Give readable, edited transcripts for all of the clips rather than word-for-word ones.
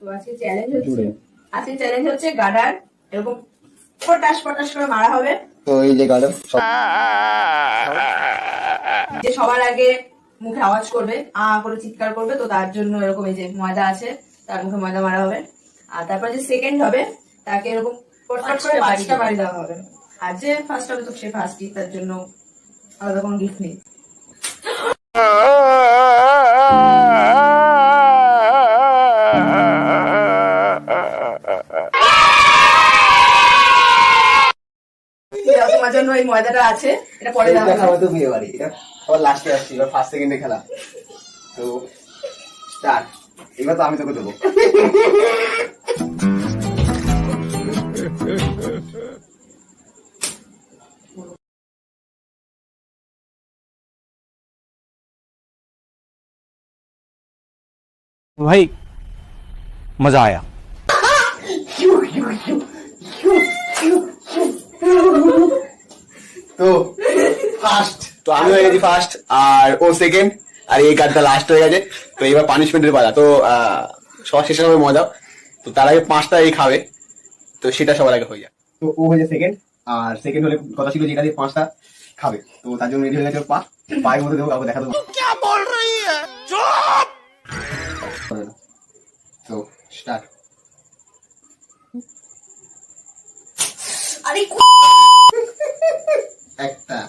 তো আজকে চ্যালেঞ্জ হচ্ছে গাডার এরকম পটাশ পটাশ করে মারা হবে। তো এই যে গাডার যে সবার আগে মুখে আওয়াজ করবে করে চিৎকার করবে, তো তার জন্য এরকম এই যে ময়দা আছে তার মুখে ময়দা মারা হবে। আর তারপর যে সেকেন্ড হবে তাকে এরকম পটপট করে 5টা বাড়ি দেওয়া হবে। আর যে ফার্স্ট হবে তো সে ফার্স্টই, তার জন্য আলাদা কোনো গিফট নেই। তোমার জন্য এই ময়দাটা আছে, এটা পরে খাওয়া তো বিয়ে বাড়ি, এটা সবার লাস্টে আসছি, এবার ফার্স্ট সেকেন্ডে খেলা। তো স্টার্ট, এবার তো আমি তোকে দেবো। भाई मजा आया। তো ফার্স্ট, তো আমি হয়ে গেছি ফার্স্ট আর ও সেকেন্ড, আর এই কার্ডটা লাস্ট হয়ে গেছে। তো এবার পানিশমেন্টের পালা। তো সবার শেষে হবে মজা। তো তার আগে 5টা এই খাবে, তো সেটা সবার আগে হয়ে যায়। তো ও হয়েছে সেকেন্ড, আর সেকেন্ড হলে কথা ছিল যেটা দিয়ে 5টা খাবে, তো তার জন্য রেডি হয়ে গেছে পায়ের মধ্যে দেবো, কাউকে দেখা দেবো। তো স্টার্ট। আরে একটা,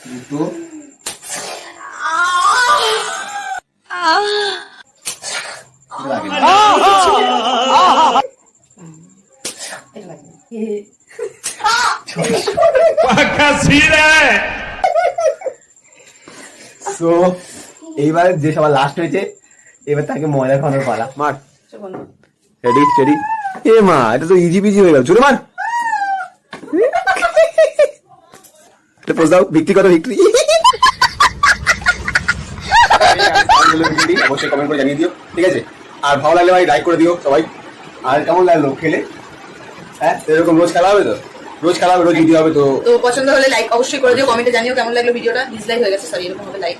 দুটো, তো এইবার যে সবার লাস্ট হয়েছে, এবার তাকে ময়দা খাওয়ানোর পালা। মার, রেডি রেডি। এ মা, এটা তো ইজি পিজি হয়ে গেল। জোরে মার, পোজ দাও, ব্যক্তিগত ভিক্টরি। অবশ্যই কমেন্ট করে জানিয়ে দিও, ঠিক আছে? আর ভালো লাগলে ভাই লাইক করে দিও সবাই। আর কেমন লাগলো খেলে? হ্যাঁ, এরকম রোজ খেলা হবে তো? রোজ খেলা হবে, রোজ ভিডিও হবে। তো পছন্দ হলে লাইক অবশ্যই করে দিও, কমেন্টে জানিও কেমন লাগলো ভিডিওটা। ডিসলাইক হয়ে গেছে, সরি, এরকম হবে লাইক।